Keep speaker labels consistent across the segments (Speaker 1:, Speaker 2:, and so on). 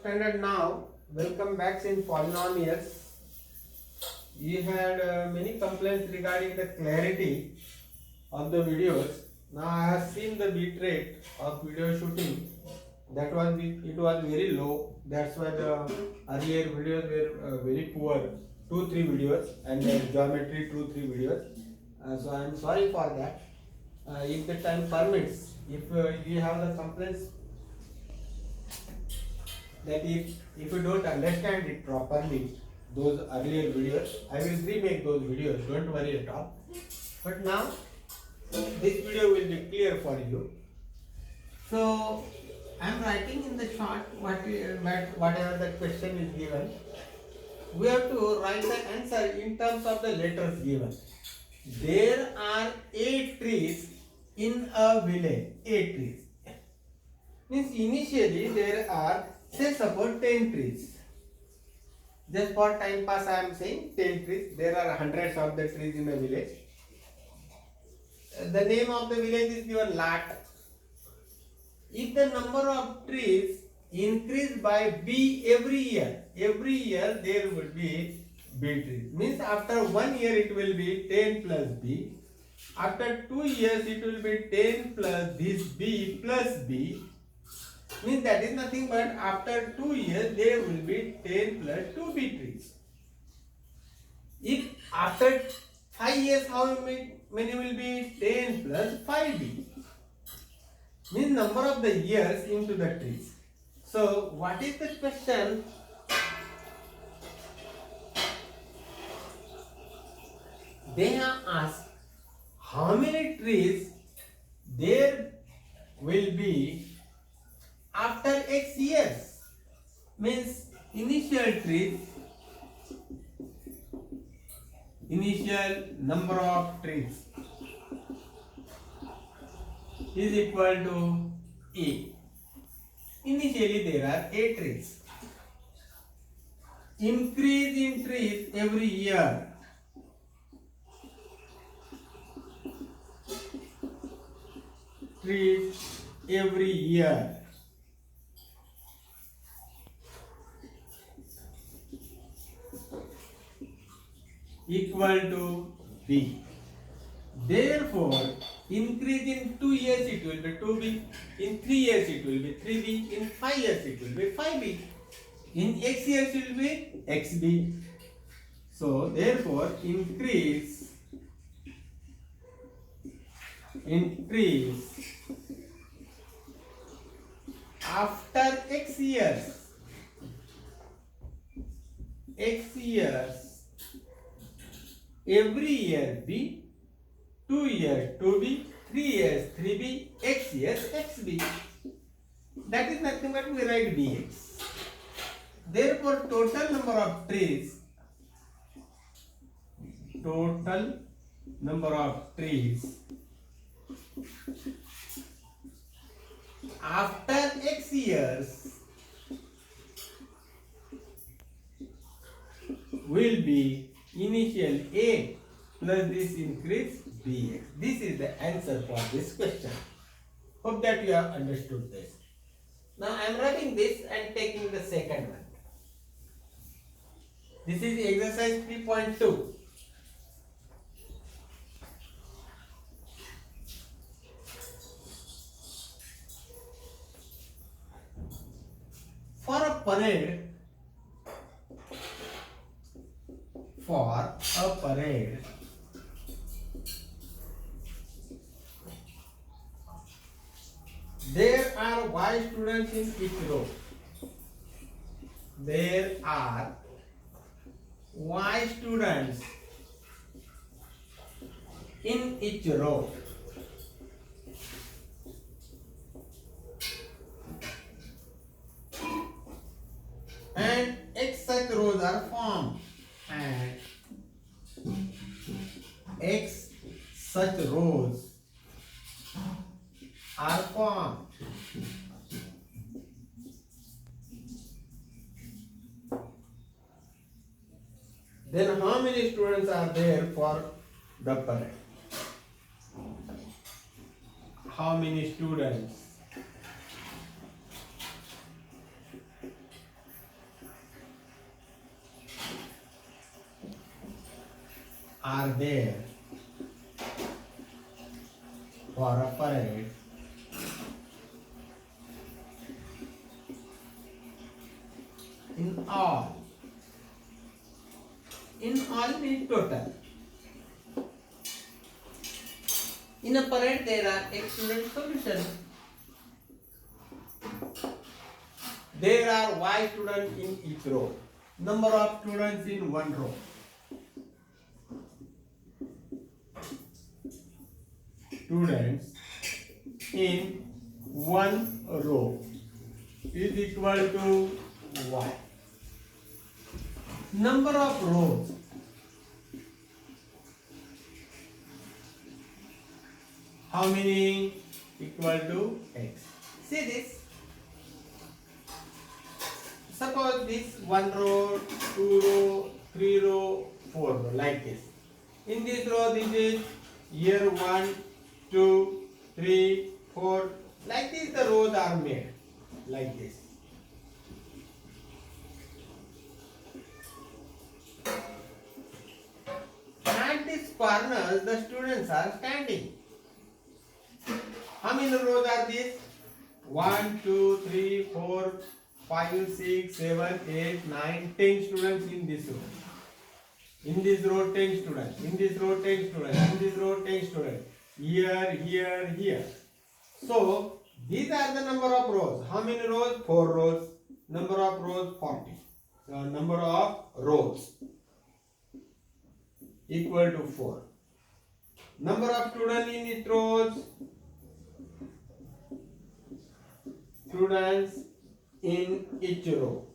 Speaker 1: standard now. Welcome back in polynomials. You had many complaints regarding the clarity of the videos. Now I have seen the bit rate of video shooting. It was very low. That's why the earlier videos were very poor. 2-3 videos and then geometry 2-3 videos. So I am sorry for that. If the time permits, if you have the complaints that if you don't understand it properly, those earlier videos, I will remake those videos, don't worry at all. But now this video will be clear for you. So I am writing in the short whatever the question is given. We have to write the answer in terms of the letters given. There are 8 trees in a village. 8 trees. Means initially there are, say suppose 10 trees. Just for time pass I am saying 10 trees. There are hundreds of the trees in a village. The name of the village is given Lat. If the number of trees increase by B every year there will be B trees. Means after 1 year it will be 10 plus B. After 2 years it will be 10 plus this B plus B. Means that is nothing but after 2 years there will be 10 plus 2B trees. If after 5 years how many will be 10 plus 5B? Means number of the years into the trees. So what is the question? They have asked how many trees there will be after X years. Means initial number of trees is equal to A. Initially there are 8 trees. Increase in trees every year. Trees every year. Equal to B. Therefore, increase in 2 years it will be 2B, in 3 years it will be 3B, in 5 years it will be 5B, in X years it will be XB. So, therefore, increase after X years every year B, 2 years 2B, 3 years 3B, X years XB. That is nothing but we write BX. Therefore, total number of trees after X years will be initial A plus this increase Bx. This is the answer for this question. Hope that you have understood this. Now I am writing this and taking the second one. This is exercise 3.2. For a parade, there are Y students in each row. There are Y students in each row. And X such rows are formed. And X such rows are formed. Then how many students are there for the parade? How many students are there for a parade in all. In all means total. In a parade there are X student solutions. There are Y students in each row. Number of students in one row. Students in one row is equal to Y. Number of rows. How many? Equal to X. See this. Suppose this 1 row, 2 row, 3 row, 4 row, like this. In this row, this is year 1, 2, 3, 4. Like this, the rows are made. Like this. At these corners, the students are standing. How many rows are these? 1, 2, 3, 4, 5, 6, 7, 8, 9, 10 students in this row. In this row, 10 students. In this row, 10 students. In this row, 10 students. Here, here, here. So, these are the number of rows. How many rows? 4 rows. Number of rows, 40. Number of rows equal to 4. Number of students in each rows. Students in each row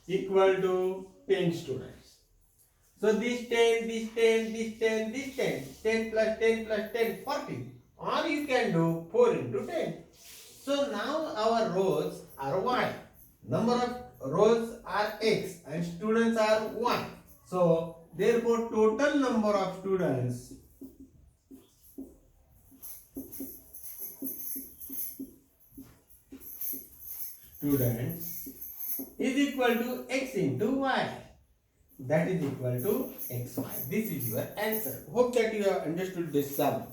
Speaker 1: equal to 10 students. So this 10, this 10, this 10, this 10, 10 plus 10 plus 10, 40. Or you can do 4 into 10. So now our rows are Y. Number of rows are X and students are Y. So therefore total number of students is equal to X into Y. That is equal to XY. This is your answer. Hope that you have understood this sum.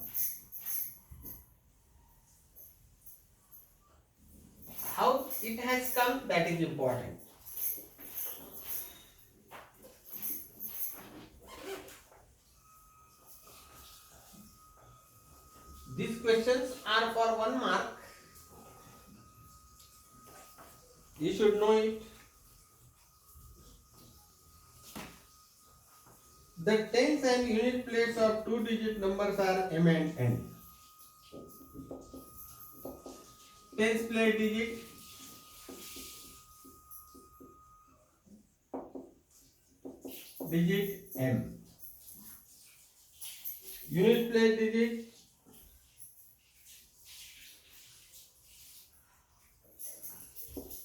Speaker 1: How it has come, that is important. These questions are for 1 mark. You should know it. The tens and unit plates of 2-digit numbers are M and N. Tens plate digit, digit M. Unit plate digit,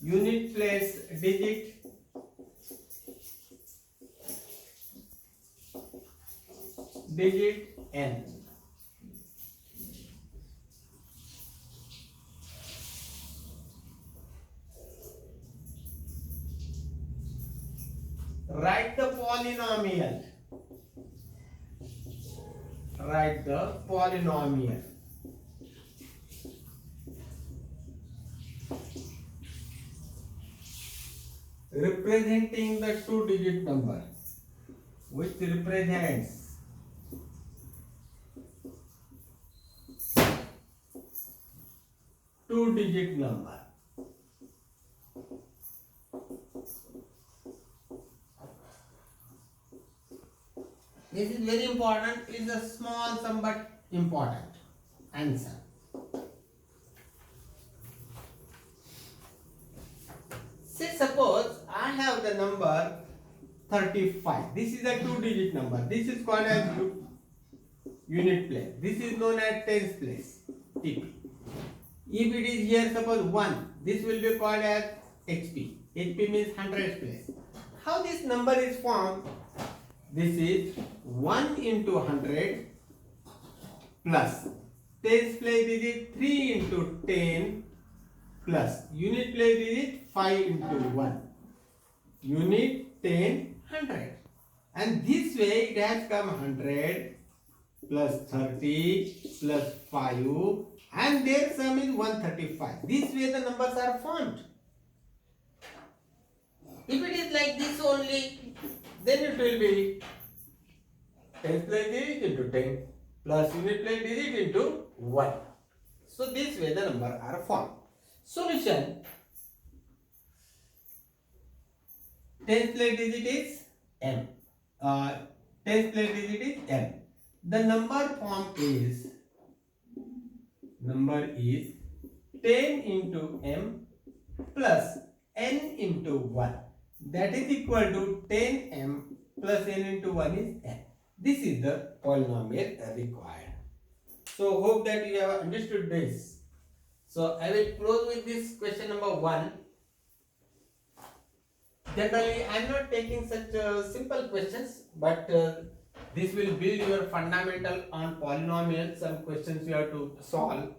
Speaker 1: unit place digit, digit N. Write the polynomial. Write the polynomial. Representing the 2-digit number, which represents two-digit number. This is very important. It's a small sum but important answer. Say suppose I have the number 35. This is a 2-digit number. This is called as unit place. This is known as tens place, TP. If it is here suppose 1, this will be called as HP. HP means hundreds place. How this number is formed? This is 1 into 100 plus tens place digit 3 into 10 plus unit place digit 5 into 1. Unit 10, 100. And this way it has come 100 plus 30 plus 5 and their sum is 135. This way the numbers are found. If it is like this only, then it will be tens place digit into 10 plus unit place digit into 1. So this way the numbers are formed. Solution: tens place digit is m. Tens place digit is m. The number form is 10 into m plus n into 1. That is equal to 10m plus n into 1 is n. This is the polynomial required. So hope that you have understood this. So I will close with this question number 1. Generally I am not taking such simple questions, but this will build your fundamental on polynomial. Some questions you have to solve.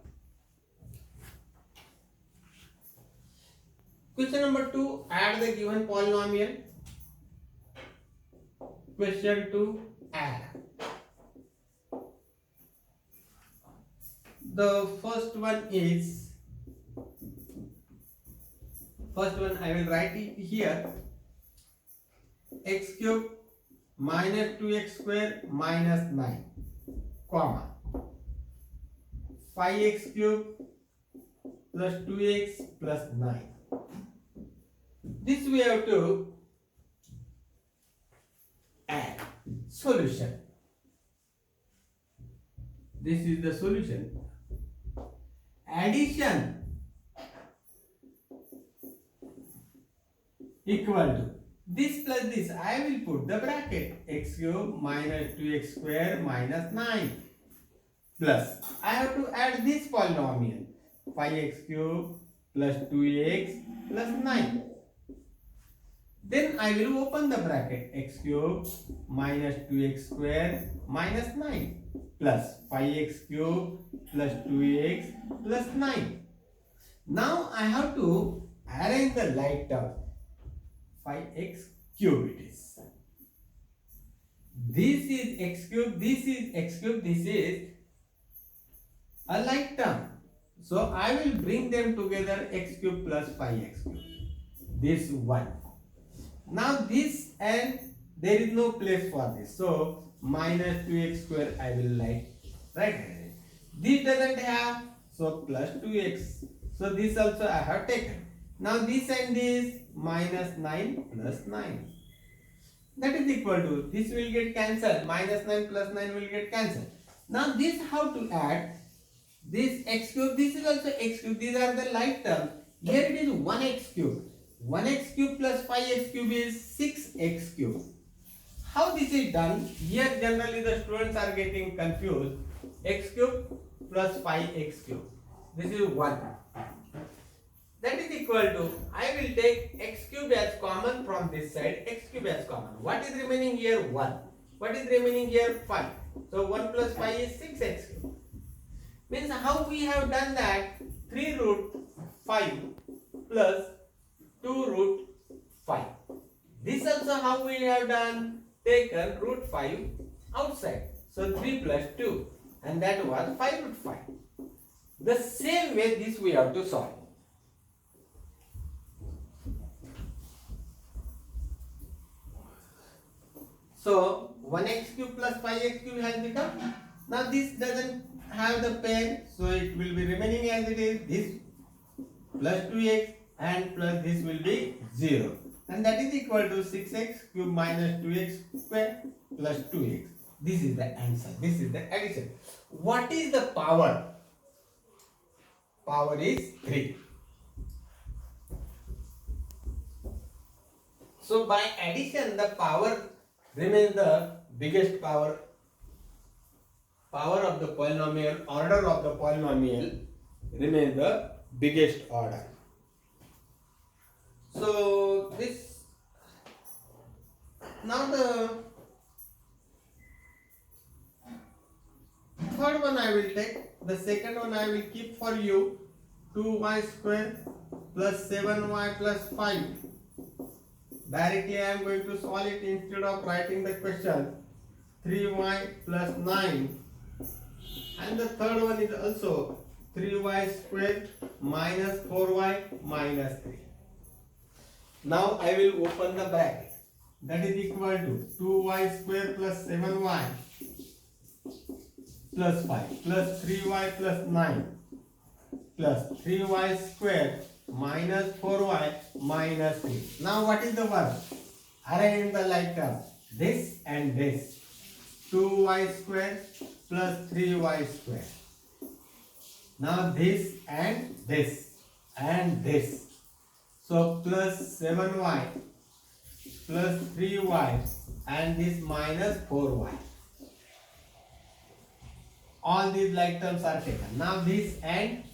Speaker 1: Question number 2, add the given polynomial. Question 2, add. The first one I will write it here. X cube minus 2x square minus 9, comma 5x cube plus 2x plus 9. This we have to add. Solution. This is the solution. Addition equal to this plus this. I will put the bracket x cube minus 2x square minus 9 plus I have to add this polynomial 5x cube plus 2x plus 9. Then I will open the bracket x cube minus 2x square minus 9 plus 5x cube plus 2x plus 9. Now I have to arrange the like term. 5x cube it is. This is x cube, this is x cube, this is a like term. So I will bring them together, x cube plus 5x cube. This one. Now this and there is no place for this. So minus 2x square I will write. Right? This doesn't have, so plus 2x. So this also I have taken. Now this and this minus 9 plus 9. That is equal to, this will get cancelled. Minus 9 plus 9 will get cancelled. Now this how to add? This x cube, this is also x cube. These are the like terms. Here it is 1x cube. 1x cube plus 5x cube is 6x cube. How this is done? Here generally the students are getting confused. X cube plus 5x cube. This is 1. That is equal to, I will take x cube as common from this side, x cube as common. What is remaining here? 1. What is remaining here? 5. So 1 plus 5 is 6x cube. Means how we have done that? 3 root 5 plus 2 root 5. This also how we have done? Taken root 5 outside. So 3 plus 2. And that was 5 root 5. The same way this we have to solve. So 1x cube plus 5x cube has become. Now this doesn't have the pair, so it will be remaining as it is. This plus 2x and plus this will be 0. And that is equal to 6x cube minus 2x square plus 2x. This is the answer. This is the addition. What is the power? Power is 3. So by addition the power remains the biggest power. Power of the polynomial, order of the polynomial remains the biggest order. So this, now the third one I will take, the second one I will keep for you. 2y square plus 7y plus 5. Directly I am going to solve it instead of writing the question. 3y plus 9, and the third one is also 3y squared minus 4y minus 3. Now I will open the bracket. That is equal to 2y squared plus 7y plus 5 plus 3y plus 9 plus 3y squared minus 4y minus 3. Now what is the work? Arrange the like term. This and this. 2y squared plus 3y squared. Now this and this and this. So plus 7y plus 3y and this minus 4y. All these like terms are taken. Now this and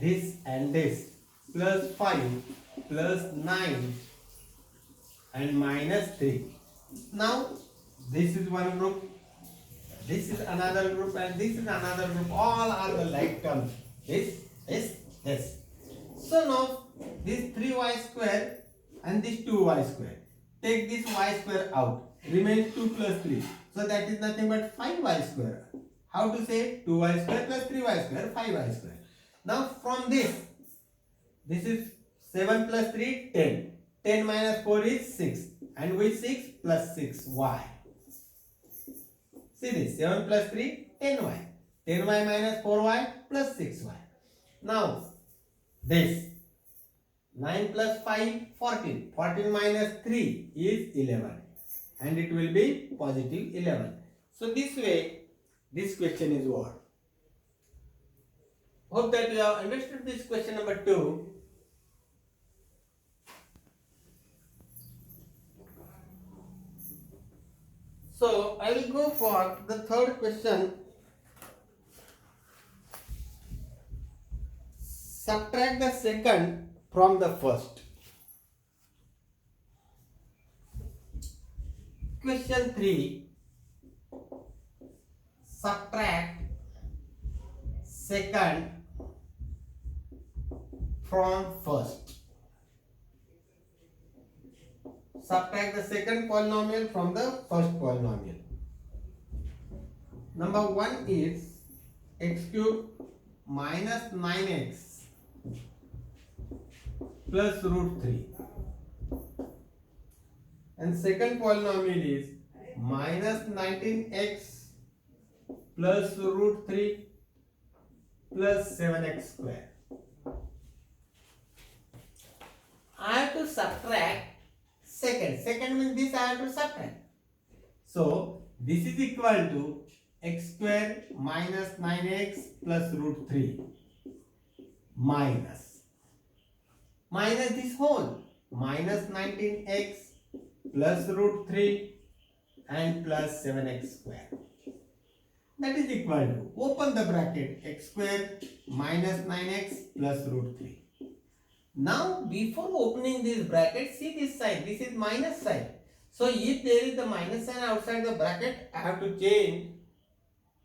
Speaker 1: this plus 5 plus 9 and minus 3. Now this is one group, this is another group, and this is another group. All are the like terms. This. So now this 3y square and this 2y square. Take this y square out. Remains 2 plus 3. So that is nothing but 5y square. How to say? 2y square plus 3y square, 5y square. Now from this is 7 plus 3, 10. 10 minus 4 is 6. And with 6 plus 6y. See this, 7 plus 3, 10y. 10y minus 4y plus 6y. Now this 9 plus 5, 14. 14 minus 3 is 11. And it will be positive 11. So this way, this question is over. Hope that you have understood this question number 2. So I will go for the third question. Subtract the second from the first. Question 3. Subtract second from first. Subtract the second polynomial from the first polynomial. Number 1 is x cube minus 9x plus root 3. And second polynomial is minus 19x plus root 3 plus 7x square. I have to subtract second. Second means this I have to subtract. So this is equal to x square minus 9x plus root 3 minus this whole minus 19x plus root 3 and plus 7x square. That is equal to, open the bracket, x square minus 9x plus root 3. Now before opening this bracket, see this sign, this is minus sign. So if there is the minus sign outside the bracket, I have to change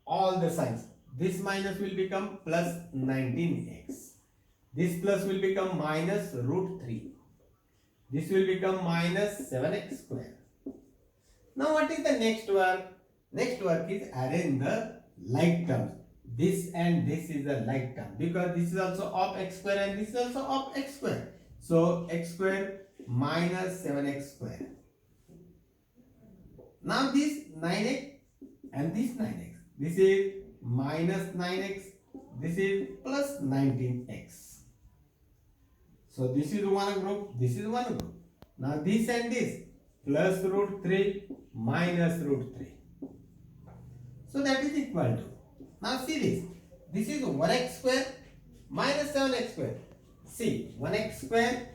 Speaker 1: all the signs. This minus will become plus 19x. This plus will become minus root 3. This will become minus 7x square. Now what is the next work? Next work is arrange the like terms. This and this is a like term because this is also of x square and this is also of x square. So x square minus 7x square. Now this 9x and this 9x. This is minus 9x. This is plus 19x. So this is one group. This is one group. Now this and this plus root 3 minus root 3. So that is equal to. Now see this. This is 1x square minus 7x square. See 1x square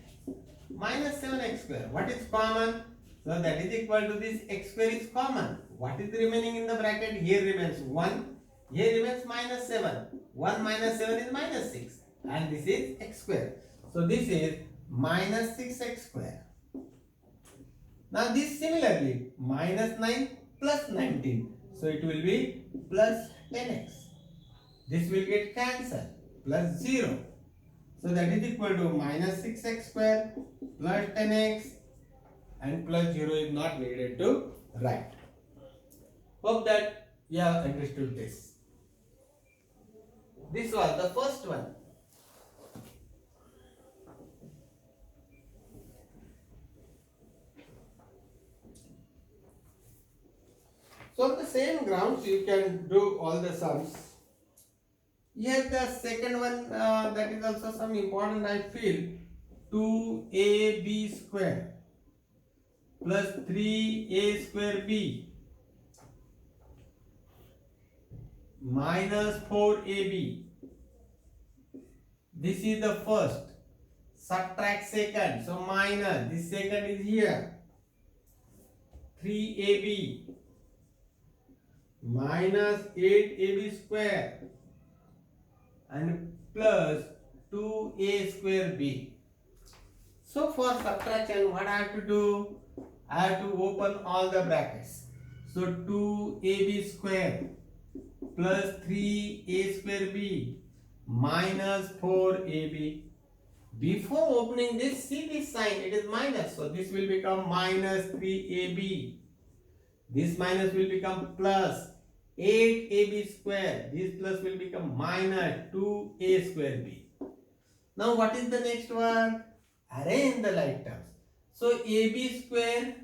Speaker 1: minus 7x square. What is common? So that is equal to this x square is common. What is remaining in the bracket? Here remains 1. Here remains minus 7. 1 minus 7 is minus 6. And this is x square. So this is minus 6x square. Now this similarly minus 9 plus 19. So it will be plus 10x. This will get cancelled. Plus 0. So that is equal to minus 6x square plus 10x and plus 0 is not needed to write. Hope that you have understood this. This was the first one. So on the same grounds you can do all the sums. Here the second one that is also some important I feel. 2ab square plus 3a square b minus 4ab. This is the first. Subtract second. So minus. This second is here. 3ab minus 8ab square and plus 2a square b. So for subtraction what I have to do? I have to open all the brackets. So 2ab square plus 3a square b minus 4ab. Before opening this, see this sign, it is minus. So this will become minus 3ab. This minus will become plus 8ab square. This plus will become minus 2a square b. Now what is the next one? Arrange the like terms. So ab square,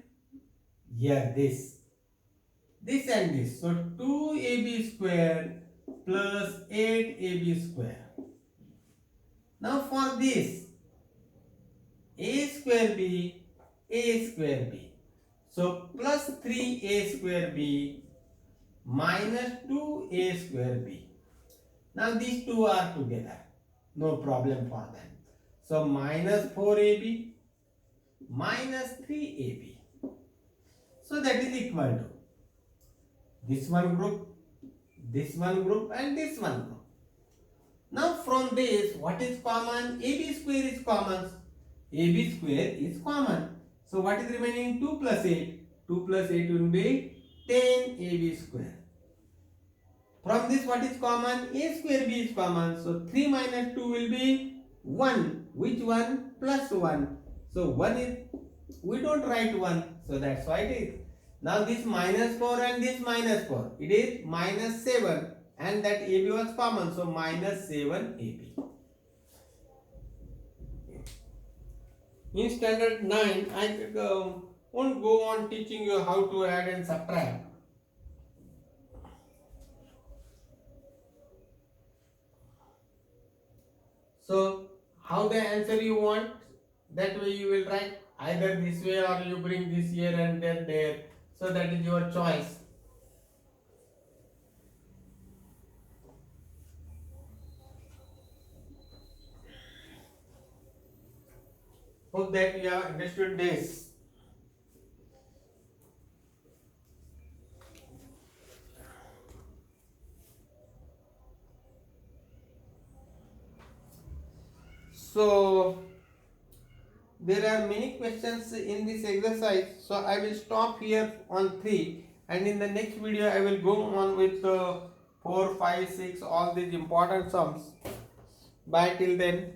Speaker 1: here this and this. So 2ab square plus 8ab square. Now for this, a square b, a square b. So plus 3a square b minus 2a square b. Now these two are together. No problem for them. So minus 4ab minus 3ab. So that is equal to this one group, and this one group. Now from this, what is common? AB square is common. AB square is common. So what is remaining? 2 plus 8. 2 plus 8 will be 10 AB square. From this what is common? A square B is common. So 3 minus 2 will be 1. Which one? Plus 1. So 1 is, we don't write 1. So that's why it is. Now this minus 4 and this minus 4. It is minus 7. And that AB was common. So minus 7 AB. In standard 9, I won't go on teaching you how to add and subtract. So how the answer you want, that way you will write either this way or you bring this here and then there. So that is your choice. Hope that you have understood this. So there are many questions in this exercise, so I will stop here on 3, and in the next video I will go on with 4, 5, 6, all these important sums. Bye till then.